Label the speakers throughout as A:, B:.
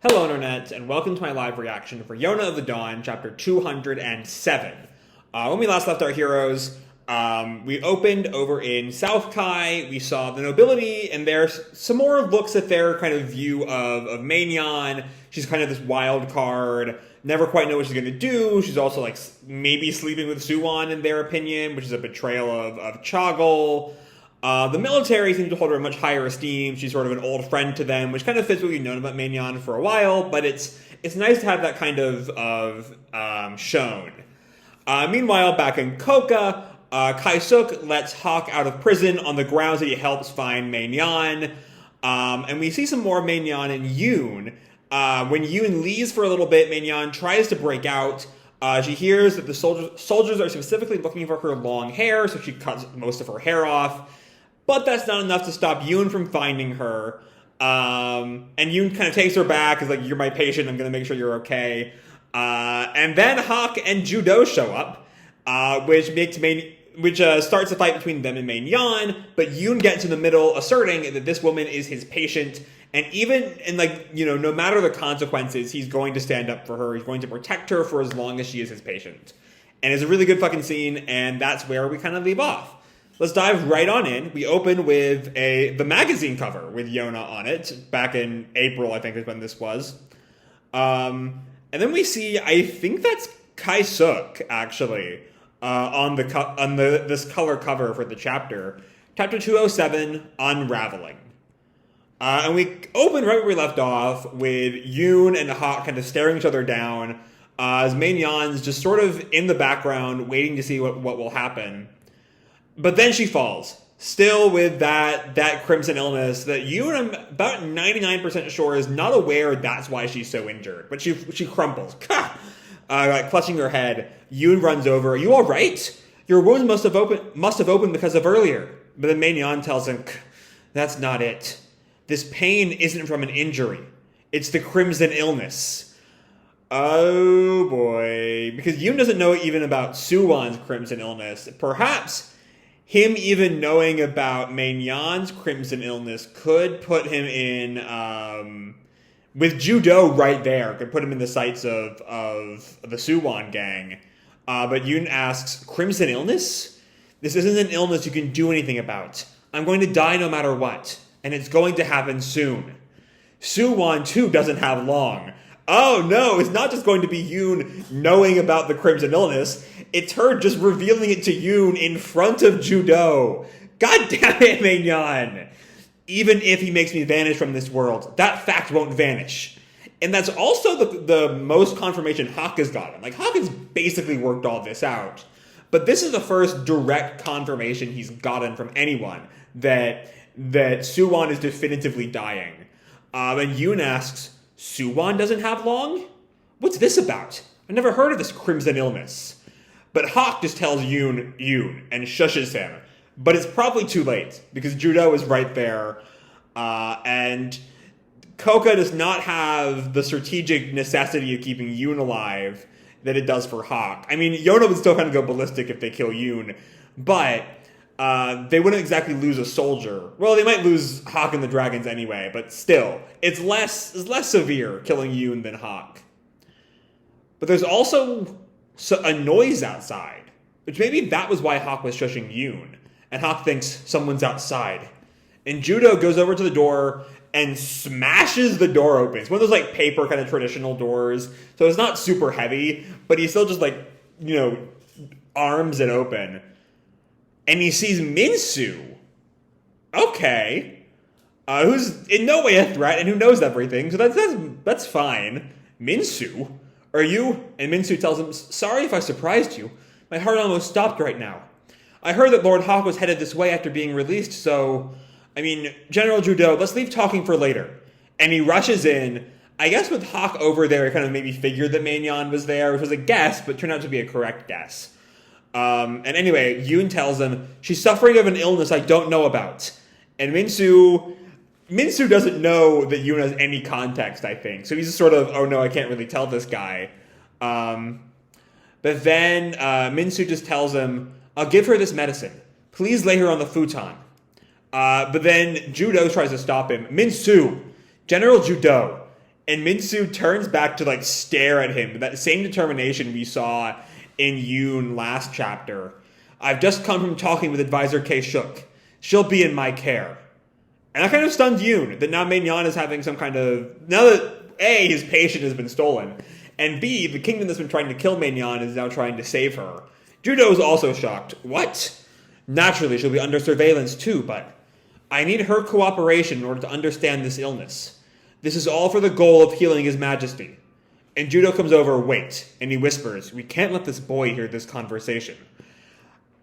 A: Hello Internet, and welcome to my live reaction for Yona of the Dawn, chapter 207. When we last left our heroes, we opened over in South Kai. We saw the nobility, and there's some more looks at their kind of view of Maignan. She's kind of this wild card, never quite know what she's going to do. She's also like maybe sleeping with Suwon in their opinion, which is a betrayal of Chagol. The military seems to hold her in much higher esteem. She's sort of an old friend to them, which kind of fits what we've known about Maignan for a while, but it's nice to have that kind of shown. Meanwhile, back in Koka, Kai-suk lets Hak out of prison on the grounds that he helps find Maignan. And we see some more Maignan and Yoon. When Yoon leaves for a little bit, Maignan tries to break out. She hears that the soldiers are specifically looking for her long hair, so she cuts most of her hair off. But that's not enough to stop Yoon from finding her. And Yoon kind of takes her back, is like, you're my patient, I'm going to make sure you're okay. And then Hak and Judo show up, which starts a fight between them and Maignan, but Yoon gets in the middle, asserting that this woman is his patient, and no matter the consequences, he's going to stand up for her, he's going to protect her for as long as she is his patient. And it's a really good fucking scene, and that's where we kind of leave off. Let's dive right on in. We open with the magazine cover with Yona on it, back in April, I think is when this was. And then we see, I think that's Kai-suk, actually, on this color cover for the chapter. Chapter 207, Unraveling. And we open right where we left off, with Yoon and Hak kind of staring each other down, as Maignan's just sort of in the background, waiting to see what will happen. But then she falls, still with that crimson illness that Yoon, I'm about 99% sure, is not aware that's why she's so injured. But she crumples, like clutching her head. Yoon runs over. Are you all right? Your wounds must have opened because of earlier. But then Maignan tells him, that's not it. This pain isn't from an injury. It's the crimson illness. Oh boy. Because Yoon doesn't know even about Suwon's crimson illness. Perhaps him even knowing about Maignan's crimson illness could put him in, with Judo right there, could put him in the sights of the Suwon gang. But Yoon asks, crimson illness? This isn't an illness you can do anything about. I'm going to die no matter what, and it's going to happen soon. Suwon, too, doesn't have long. Oh no, it's not just going to be Yoon knowing about the crimson illness. It's her just revealing it to Yoon in front of Judo. God damn it, Maignan. Even if he makes me vanish from this world, that fact won't vanish. And that's also the most confirmation Hak has gotten. Like, Hak has basically worked all this out. But this is the first direct confirmation he's gotten from anyone that Suwon is definitively dying. And Yoon asks, Suwon doesn't have long? What's this about? I've never heard of this crimson illness. But Hak just tells Yoon and shushes him. But it's probably too late, because Judo is right there. And Koka does not have the strategic necessity of keeping Yoon alive that it does for Hak. I mean, Yona would still kind of go ballistic if they kill Yoon, but they wouldn't exactly lose a soldier. Well, they might lose Hak and the dragons anyway, but still, it's less severe killing Yoon than Hak. But there's also a noise outside, which maybe that was why Hak was shushing Yoon, and Hak thinks someone's outside. And Judo goes over to the door and smashes the door open. It's one of those like paper kind of traditional doors, so it's not super heavy, but he still just arms it open. And he sees Min-Soo. Okay. Who's in no way a threat and who knows everything, so that's fine. Min-Soo? Are you? And Min-Soo tells him, sorry if I surprised you. My heart almost stopped right now. I heard that Lord Hak was headed this way after being released, so... General Judo, let's leave talking for later. And he rushes in. I guess with Hak over there, he kind of maybe figured that Maignan was there, which was a guess, but turned out to be a correct guess. And anyway, Yoon tells him, she's suffering of an illness I don't know about. And Min-Soo doesn't know that Yoon has any context, I think. So he's just sort of, oh no, I can't really tell this guy. But then Min-Soo just tells him, I'll give her this medicine. Please lay her on the futon. But then Judo tries to stop him. Min-Soo, General Judo, And Min-Soo turns back to, like, stare at him with that same determination we saw in Yoon last chapter. I've just come from talking with Advisor K-Shook. She'll be in my care. And that kind of stunned Yoon, that now Min-Yon is having some kind of... Now that, A, his patient has been stolen, and B, the kingdom that's been trying to kill Min-Yon is now trying to save her. Judo is also shocked. What? Naturally, she'll be under surveillance too, but I need her cooperation in order to understand this illness. This is all for the goal of healing His Majesty. And Judo comes over, wait, and he whispers, we can't let this boy hear this conversation.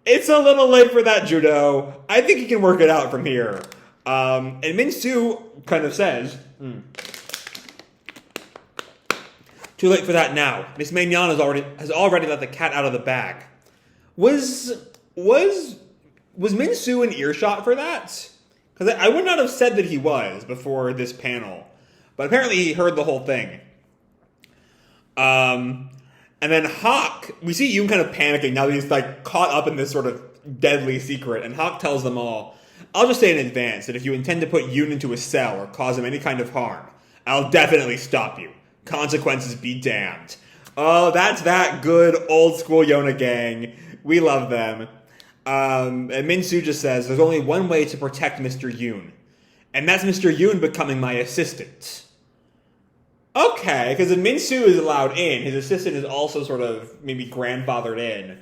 A: It's a little late for that, Judo. I think he can work it out from here. And Min-Soo kind of says, too late for that now. Miss Min-Yon has already let the cat out of the bag. Was Min-Soo in earshot for that? Because I would not have said that he was before this panel. But apparently he heard the whole thing. And then Hak, we see Yoon kind of panicking now that he's like caught up in this sort of deadly secret. And Hak tells them all, I'll just say in advance that if you intend to put Yoon into a cell or cause him any kind of harm, I'll definitely stop you. Consequences be damned. Oh, that's that good old school Yona gang. We love them. And Min-Soo just says, there's only one way to protect Mr. Yoon. And that's Mr. Yoon becoming my assistant. Okay, because if Min-Soo is allowed in, his assistant is also sort of maybe grandfathered in.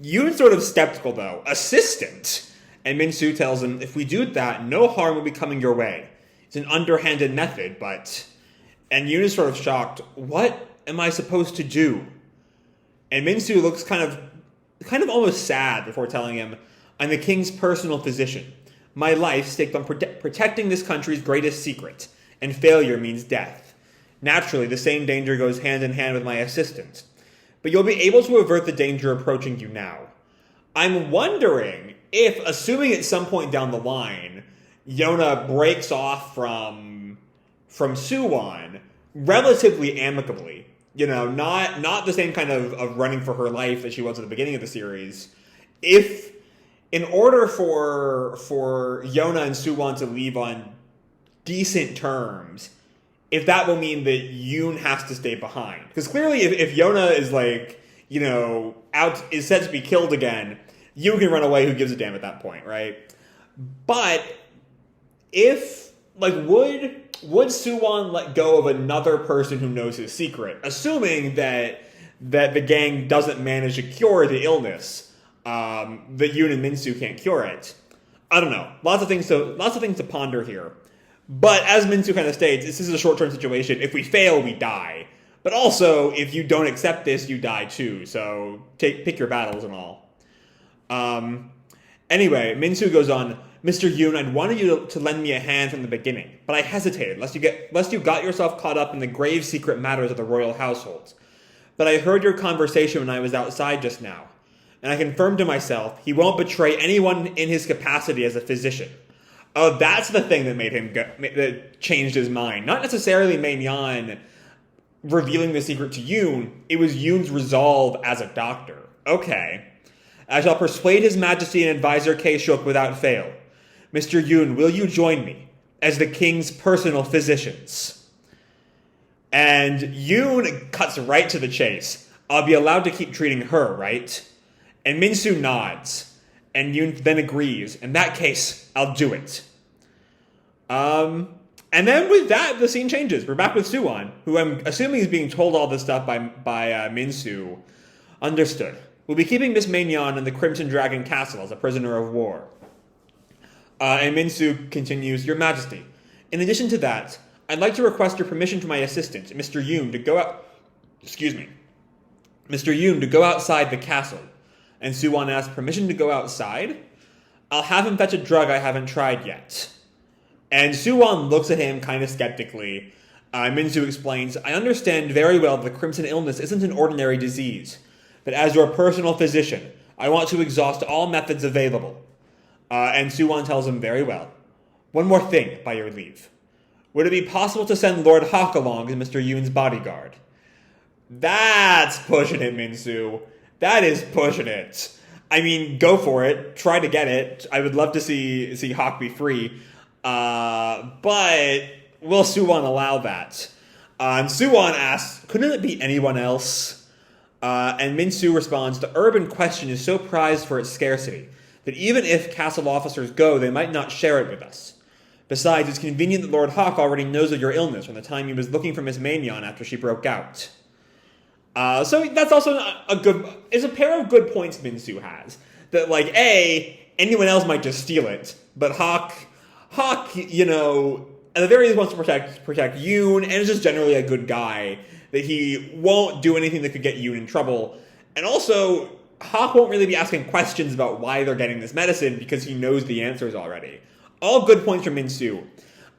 A: Yoon's sort of skeptical, though. Assistant? And Min-Soo tells him, if we do that, no harm will be coming your way. It's an underhanded method, but... And Yoon is sort of shocked. What am I supposed to do? And Min-Soo looks kind of almost sad before telling him, I'm the king's personal physician. My life staked on protecting this country's greatest secret, and failure means death. Naturally, the same danger goes hand in hand with my assistant. But you'll be able to avert the danger approaching you now. I'm wondering if, assuming at some point down the line, Yona breaks off from Suwon relatively amicably, you know, not the same kind of running for her life as she was at the beginning of the series. If, in order for Yona and Suwon to leave on decent terms, if that will mean that Yoon has to stay behind. Because clearly if Yona is like, you know, is said to be killed again, Yoon can run away, who gives a damn at that point, right? But if, like, would Suwon let go of another person who knows his secret, assuming that the gang doesn't manage to cure the illness, that Yoon and Min-Soo can't cure it? I don't know. Lots of things to ponder here. But as Min-Soo kind of states, this is a short-term situation. If we fail, we die. But also, if you don't accept this, you die too. So pick your battles and all. Anyway, Min-Soo goes on, Mr. Yoon, I'd wanted you to lend me a hand from the beginning, but I hesitated, lest you got yourself caught up in the grave secret matters of the royal household. But I heard your conversation when I was outside just now, and I confirmed to myself he won't betray anyone in his capacity as a physician. Oh, that's the thing that made him that changed his mind. Not necessarily Min-Yon revealing the secret to Yoon. It was Yoon's resolve as a doctor. Okay. I shall persuade His Majesty and Advisor K-Shook without fail. Mr. Yoon, will you join me as the king's personal physicians? And Yoon cuts right to the chase. I'll be allowed to keep treating her, right? And Min-Soo nods. And Yoon then agrees. In that case, I'll do it. And then with that, the scene changes. We're back with Suwon, who I'm assuming is being told all this stuff by Min-Soo. Understood. We'll be keeping Miss Min-Yon in the Crimson Dragon Castle as a prisoner of war. And Min-Soo continues, Your Majesty, in addition to that, I'd like to request your permission from my assistant, Mr. Yoon, to go out... Excuse me. Mr. Yoon, to go outside the castle. And Suwon asks, permission to go outside? I'll have him fetch a drug I haven't tried yet. And Suwon looks at him kind of skeptically. Min-Soo explains, I understand very well that the crimson illness isn't an ordinary disease. But as your personal physician, I want to exhaust all methods available. And Suwon tells him, very well. One more thing, by your leave. Would it be possible to send Lord Hak along as Mr. Yoon's bodyguard? That's pushing it, Min-Soo. That is pushing it. I mean, go for it. Try to get it. I would love to see Hak be free. But will Suwon allow that? And Suwon asks, couldn't it be anyone else? And Min-Soo responds, the herb in question is so prized for its scarcity that even if castle officers go, they might not share it with us. Besides, it's convenient that Lord Hak already knows of your illness from the time he was looking for Miss Maignan after she broke out. So that's also it's a pair of good points Min-Soo has. That, like, anyone else might just steal it, but Hak, you know, at the very least wants to protect Yoon, and is just generally a good guy, that he won't do anything that could get Yoon in trouble. And also, Hak won't really be asking questions about why they're getting this medicine, because he knows the answers already. All good points from Min-Soo.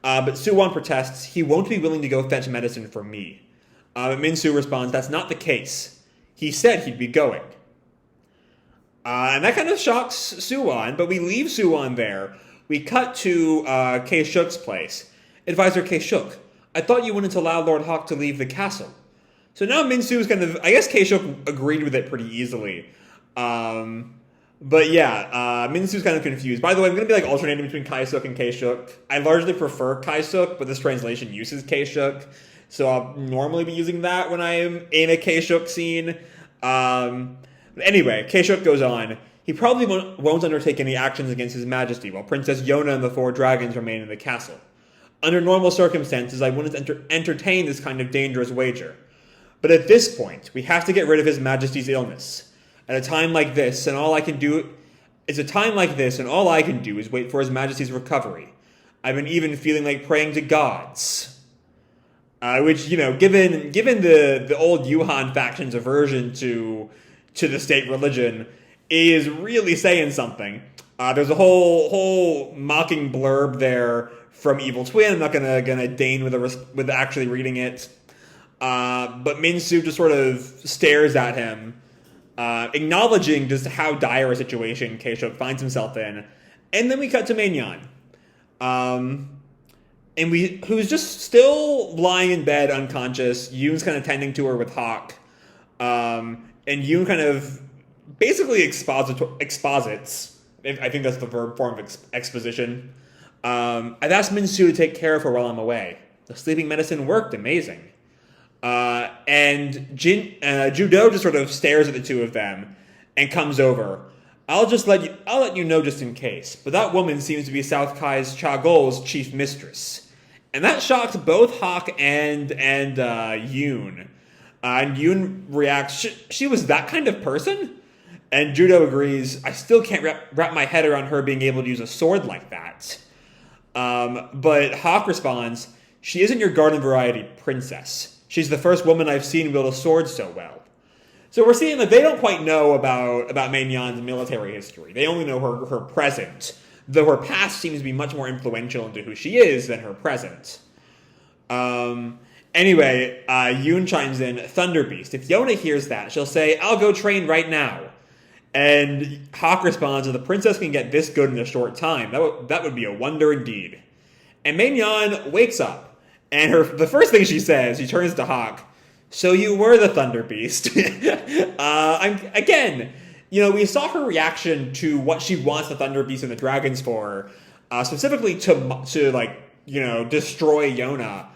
A: But Suwon protests, he won't be willing to go fetch medicine for me. But Min-Soo responds, that's not the case. He said he'd be going. And that kind of shocks Suwon, but we leave Suwon there. We cut to K-Shook's place. Advisor K-Shook, I thought you wanted to allow Lord Hak to leave the castle. So now Min-Soo's kind of, I guess K-Shook agreed with it pretty easily. But yeah, Min-Soo's kind of confused. By the way, I'm going to be like alternating between Kai-Suk and K-Shook. I largely prefer Kai-Suk, but this translation uses K-Shook. So I'll normally be using that when I am in a K-Shook scene. But anyway, K-Shook goes on. He probably won't undertake any actions against His Majesty while Princess Yona and the 4 dragons remain in the castle. Under normal circumstances, I wouldn't entertain this kind of dangerous wager. But at this point, we have to get rid of His Majesty's illness. At a time like this, and all I can do is wait for His Majesty's recovery. I've been even feeling like praying to gods. Which, you know, given the old Yuhan faction's aversion to the state religion, is really saying something. There's a whole mocking blurb there from Evil Twin. I'm not gonna deign with actually reading it. But Min-Soo just sort of stares at him, acknowledging just how dire a situation K-Shook finds himself in. And then we cut to Maignan. Who's just still lying in bed unconscious. Yoon's kind of tending to her with Hak. And Yoon kind of basically exposits. I think that's the verb form of exposition. I've asked Min-Soo to take care of her while I'm away. The sleeping medicine worked amazing. And Judo just sort of stares at the two of them and comes over. I'll let you know just in case, but that woman seems to be South Kai's Chagol's chief mistress. And that shocked both Hak and Yoon. And Yoon reacts, she was that kind of person? And Judo agrees, I still can't wrap my head around her being able to use a sword like that. But Hak responds, she isn't your garden variety princess. She's the first woman I've seen wield a sword so well. So we're seeing that they don't quite know about Maignan's military history. They only know her present, though her past seems to be much more influential into who she is than her present. Anyway, Yoon chimes in, Thunder Beast. If Yona hears that, she'll say, I'll go train right now. And Hak responds, if the princess can get this good in a short time, that would be a wonder indeed. And Maignan wakes up, and the first thing she says, she turns to Hak, so you were the Thunder Beast. Again, you know, we saw her reaction to what she wants the Thunder Beast and the dragons for, specifically to like, you know, destroy Yona.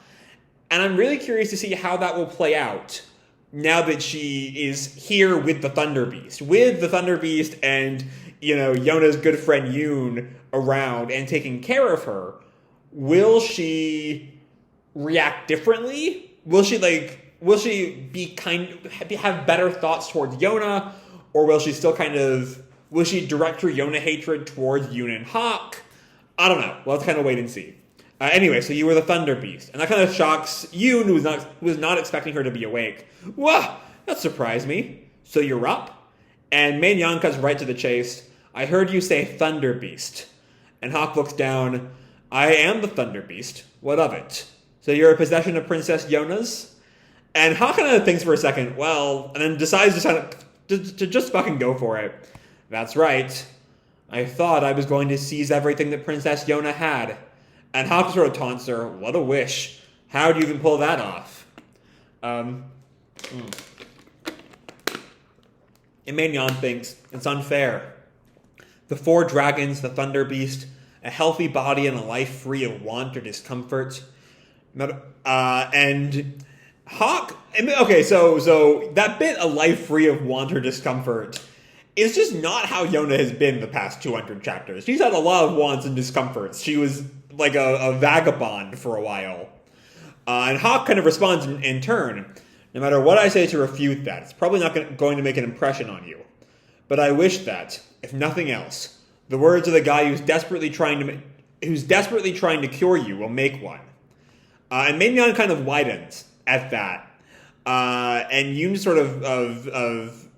A: And I'm really curious to see how that will play out now that she is here with the Thunder Beast. With the Thunder Beast and, you know, Yona's good friend Yoon around and taking care of her, will she react differently? Will she have better thoughts towards Yona? Or will she still will she direct her Yona hatred towards Yoon and Hak? I don't know. We'll have to kind of wait and see. Anyway, so you were the Thunder Beast. And that kind of shocks Yoon, who was not expecting her to be awake. Whoa, that surprised me. So you're up? And Maignan cuts right to the chase. I heard you say Thunder Beast. And Hak looks down. I am the Thunder Beast. What of it? So you're a possession of Princess Yona's? And Hak kind of thinks for a second, well, and then decides to just fucking go for it. That's right. I thought I was going to seize everything that Princess Yona had. And Hak sort of taunts her, what a wish. How do you even pull that off? And Maignan thinks, it's unfair. The 4 dragons, the Thunder Beast, a healthy body and a life free of want or discomfort. And Hak, okay, so that bit, a life free of want or discomfort, is just not how Yona has been the past 200 chapters. She's had a lot of wants and discomforts. She was like a vagabond for a while. And Hak kind of responds in turn. No matter what I say to refute that, it's probably not going to make an impression on you. But I wish that, if nothing else, the words of the guy who's desperately trying to cure you will make one. And Maignan kind of widens at that. And Yoon sort of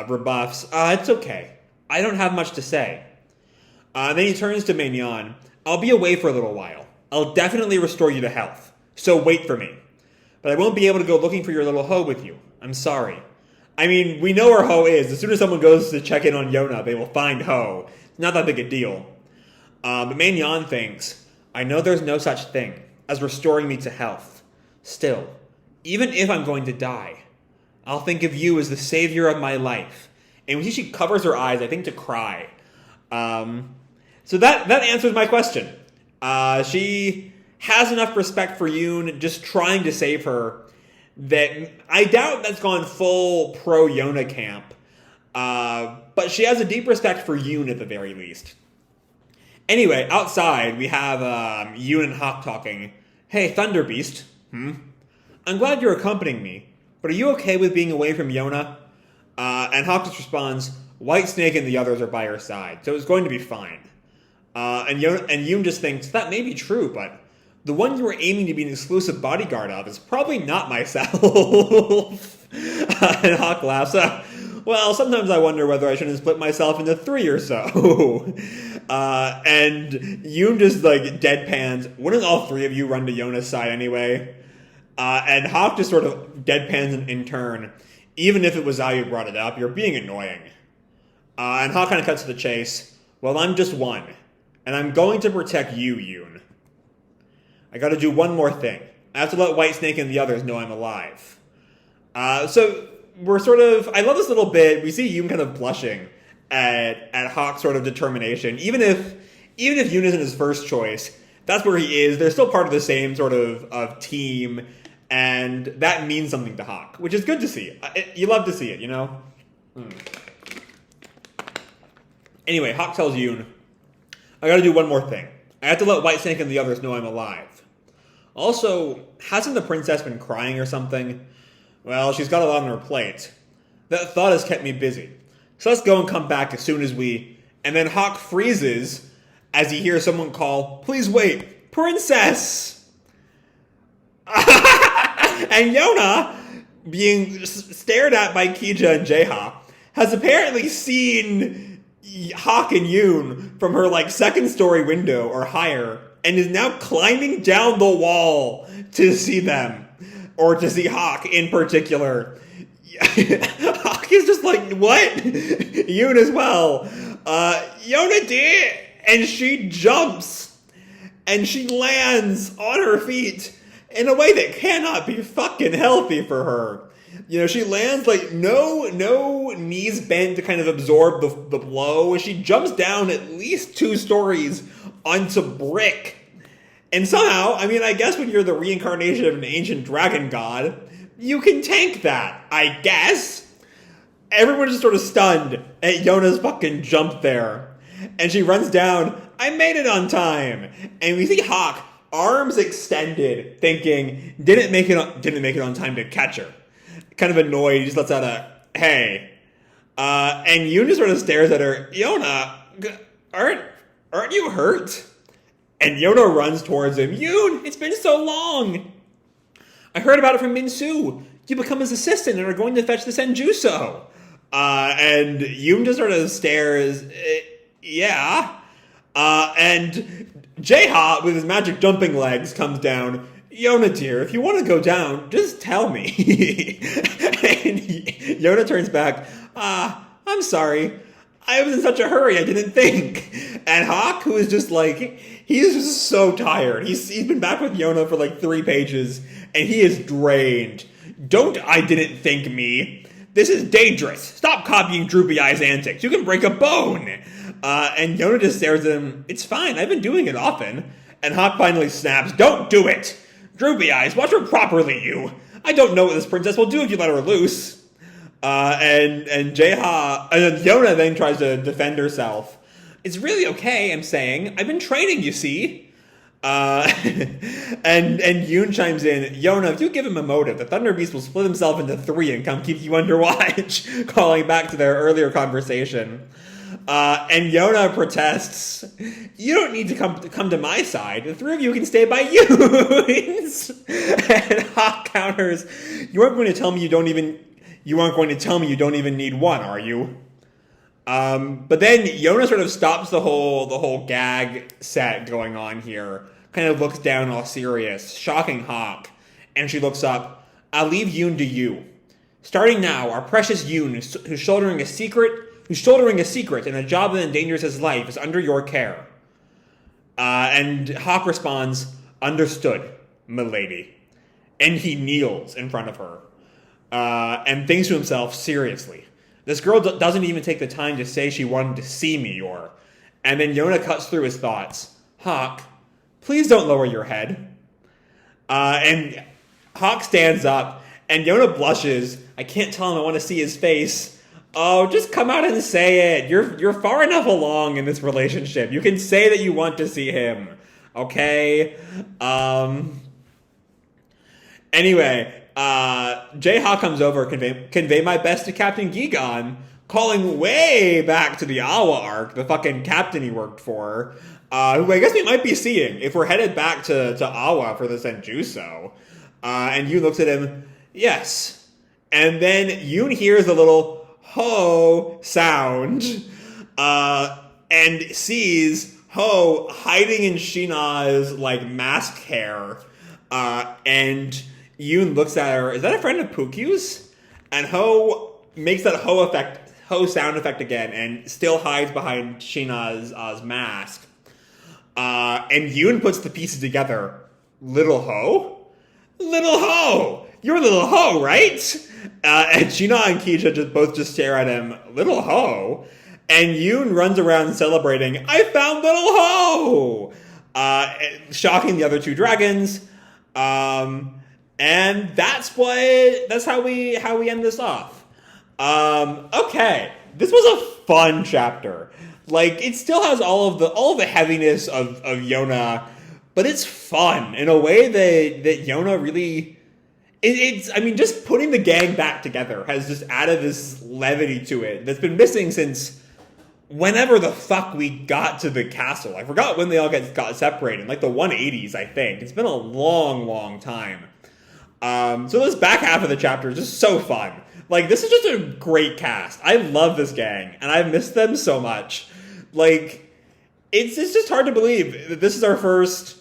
A: rebuffs, it's okay. I don't have much to say. Then he turns to Maignan. I'll be away for a little while. I'll definitely restore you to health. So wait for me. But I won't be able to go looking for your little hoe with you. I'm sorry. I mean, we know where Ho is. As soon as someone goes to check in on Yona, they will find Ho. It's not that big a deal. But Maignan thinks, I know there's no such thing as restoring me to health. Still, even if I'm going to die, I'll think of you as the savior of my life. And when she covers her eyes, I think to cry. So that answers my question. She has enough respect for Yoon just trying to save her that I doubt that's gone full pro-Yona camp. But she has a deep respect for Yoon at the very least. Anyway, outside, we have Yoon and Hak talking. Hey, Thunder Beast. I'm glad you're accompanying me, but are you okay with being away from Yona? And Hak just responds, White Snake and the others are by her side, so it's going to be fine. And Yoon just thinks, that may be true, but the one you were aiming to be an exclusive bodyguard of is probably not myself. And Hak laughs. Well, sometimes I wonder whether I shouldn't split myself into 3 or so. And Yoon just deadpans. Wouldn't all 3 of you run to Yona's side anyway? And Hak just sort of deadpans in turn. Even if it was how you brought it up, you're being annoying. And Hak kind of cuts to the chase. Well, I'm just one. And I'm going to protect you, Yoon. I gotta do one more thing. I have to let Whitesnake and the others know I'm alive. So we're I love this little bit. We see Yoon kind of blushing at Hak's sort of determination. Even if Yoon isn't his first choice, that's where he is. They're still part of the same sort of team, and that means something to Hak, which is good to see. You love to see it, you know? Anyway, Hak tells Yoon, I gotta do one more thing. I have to let Whitesnake and the others know I'm alive. Also, hasn't the princess been crying or something? Well, she's got a lot on her plate. That thought has kept me busy. So let's go and come back as soon as we... And then Hak freezes as he hears someone call, Please wait, Princess! And Yona, being stared at by Kija and Jeha, has apparently seen Hak and Yoon from her second story window or higher, and is now climbing down the wall to see them, or to see Hak in particular. Hak is just like, what? Yoon as well. Yona did, and she jumps, and she lands on her feet in a way that cannot be fucking healthy for her. You know, she lands no knees bent to kind of absorb the blow. She jumps down at least 2 stories onto brick. And somehow, I guess when you're the reincarnation of an ancient dragon god, you can tank that, I guess. Everyone's just sort of stunned at Yona's fucking jump there. And she runs down, I made it on time. And we see Hak, arms extended, thinking, didn't make it on time to catch her. Kind of annoyed, he just lets out a, hey. And Yoon just sort of stares at her, Yona, aren't you hurt? And Yona runs towards him. Yoon, it's been so long. I heard about it from Min-Soo. You become his assistant and are going to fetch the Senjutsu. And Yoon just sort of stares. Yeah. And Jeha, with his magic jumping legs, comes down. Yona, dear, if you want to go down, just tell me. And Yona turns back. I'm sorry. I was in such a hurry, I didn't think. And Hak, who is just he's just so tired. He's been back with Yona for 3 pages, and he is drained. Don't I didn't think me. This is dangerous. Stop copying Droopy Eye's antics. You can break a bone. And Yona just stares at him. It's fine. I've been doing it often. And Hak finally snaps. Don't do it. Droopy Eyes, watch her properly, you. I don't know what this princess will do if you let her loose. And Yona then tries to defend herself. It's really okay, I'm saying. I've been training, you see. And Yoon chimes in, Yona, if you give him a motive, the Thunder Beast will split himself into 3 and come keep you under watch, calling back to their earlier conversation. And Yona protests, you don't need to come to my side. The 3 of you can stay by Yoon's. And Hak counters, you aren't going to tell me you don't even need one, are you? But then Yona sort of stops the whole gag set going on here, kind of looks down all serious, shocking Hak, and she looks up, I'll leave Yoon to you. Starting now, our precious Yoon, who's shouldering a secret and a job that endangers his life, is under your care. And Hak responds, understood, milady. And he kneels in front of her, and thinks to himself, seriously, this girl doesn't even take the time to say she wanted to see me, or... And then Yona cuts through his thoughts. Hak, please don't lower your head. And Hak stands up, and Yona blushes. I can't tell him I want to see his face. Oh, just come out and say it. You're far enough along in this relationship. You can say that you want to see him. Okay? Anyway... Jae-ha comes over, convey my best to Captain Gigon, calling way back to the Awa arc, the fucking captain he worked for, who I guess we might be seeing if we're headed back to Awa for the Senjutsu. And Yoon looks at him, yes. And then Yoon hears a little ho sound, and sees Ho hiding in Sheena's, mask hair, and... Yoon looks at her, is that a friend of Pukyu's? And Ho makes that Ho sound effect again and still hides behind Sheena's mask. And Yoon puts the pieces together. Little Ho? Little Ho! You're Little Ho, right? And Sheena and Keisha both stare at him. Little Ho? And Yoon runs around celebrating, I found Little Ho! Shocking the other 2 dragons. And that's how we end this off. Okay. This was a fun chapter. It still has all of the heaviness of Yona, but it's fun in a way that Yona really, just putting the gang back together has just added this levity to it that's been missing since whenever the fuck we got to the castle. I forgot when they all got separated, the 180s, I think. It's been a long, long time. So this back half of the chapter is just so fun. This is just a great cast. I love this gang, and I've missed them so much. It's just hard to believe that this is our first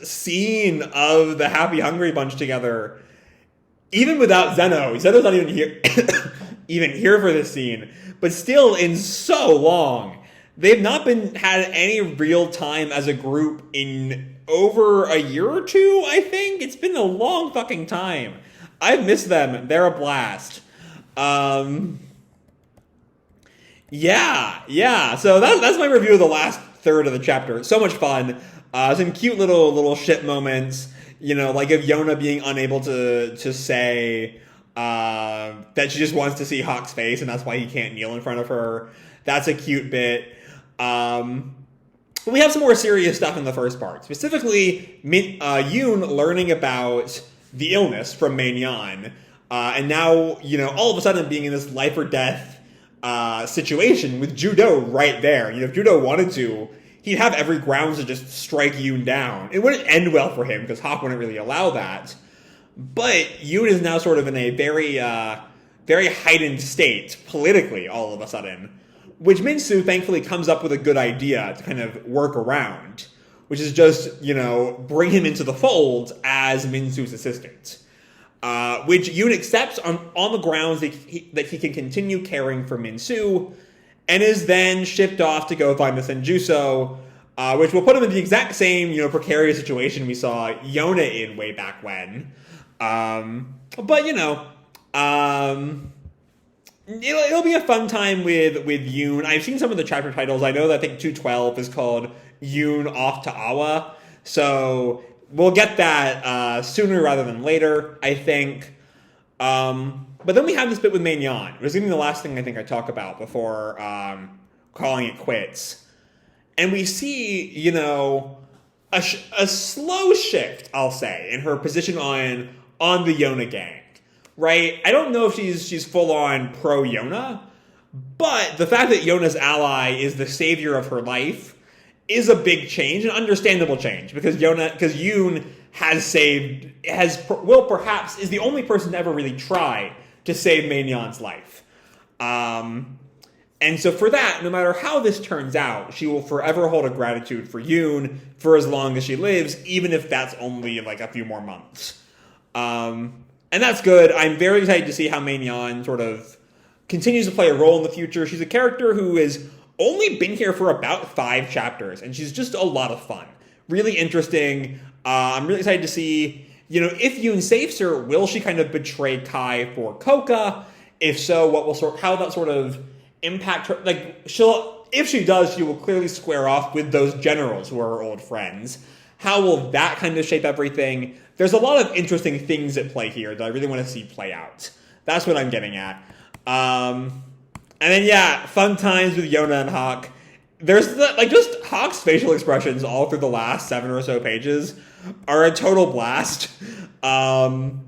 A: scene of the Happy Hungry bunch together, even without Zeno. Zeno's not even here, for this scene, but still in so long. They've not had any real time as a group in over a year or 2, I think. It's been a long fucking time. I've missed them. They're a blast. Yeah. So that's my review of the last third of the chapter. So much fun. Some cute little shit moments. Of Yona being unable to say that she just wants to see Hak's face, and that's why he can't kneel in front of her. That's a cute bit. But we have some more serious stuff in the first part. Specifically, Yoon learning about the illness from Main-Yan. And now, all of a sudden being in this life or death situation with Judo right there. If Judo wanted to, he'd have every grounds to just strike Yoon down. It wouldn't end well for him, because Hak wouldn't really allow that. But Yoon is now sort of in a very, very heightened state, politically, all of a sudden. Which Min-Soo thankfully comes up with a good idea to kind of work around, which is just, bring him into the fold as Min-Soo's assistant. Which Yoon accepts on the grounds that he can continue caring for Min-Soo, and is then shipped off to go find the Senjutsu, which will put him in the exact same, precarious situation we saw Yona in way back when. It'll be a fun time with Yoon. I've seen some of the chapter titles. I know that I think 212 is called Yoon Off to Awa. So we'll get that sooner rather than later, I think. But then we have this bit with Min-Yeon. It was going to be the last thing I think I talk about before calling it quits. And we see, you know, a slow shift, I'll say, in her position on the Yona gang, right? I don't know if she's full-on pro-Yona, but the fact that Yona's ally is the savior of her life is a big change, an understandable change, because Yoon perhaps is the only person to ever really try to save Min-Yeon's life. And so for that, no matter how this turns out, she will forever hold a gratitude for Yoon for as long as she lives, even if that's only like a few more months. And that's good. I'm very excited to see how Min-Yeon sort of continues to play a role in the future. She's a character who has only been here for about 5 chapters, and she's just a lot of fun. Really interesting. I'm really excited to see, you know, if Yoon saves her, will she kind of betray Kai for Coca? If so, how that sort of impact her? Like, if she does, she will clearly square off with those generals who are her old friends. How will that kind of shape everything? There's a lot of interesting things at play here that I really want to see play out. That's what I'm getting at. And then, yeah, fun times with Yona and Hak. There's just Hak's facial expressions all through the last 7 or so pages are a total blast. And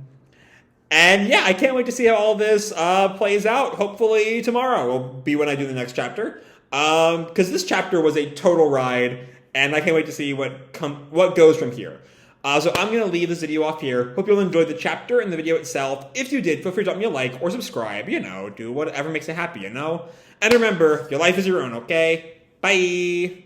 A: yeah, I can't wait to see how all this plays out. Hopefully tomorrow will be when I do the next chapter. Because this chapter was a total ride, and I can't wait to see what goes from here. So I'm going to leave this video off here. Hope you'll enjoy the chapter and the video itself. If you did, feel free to drop me a like or subscribe. You know, do whatever makes you happy, you know? And remember, your life is your own, okay? Bye!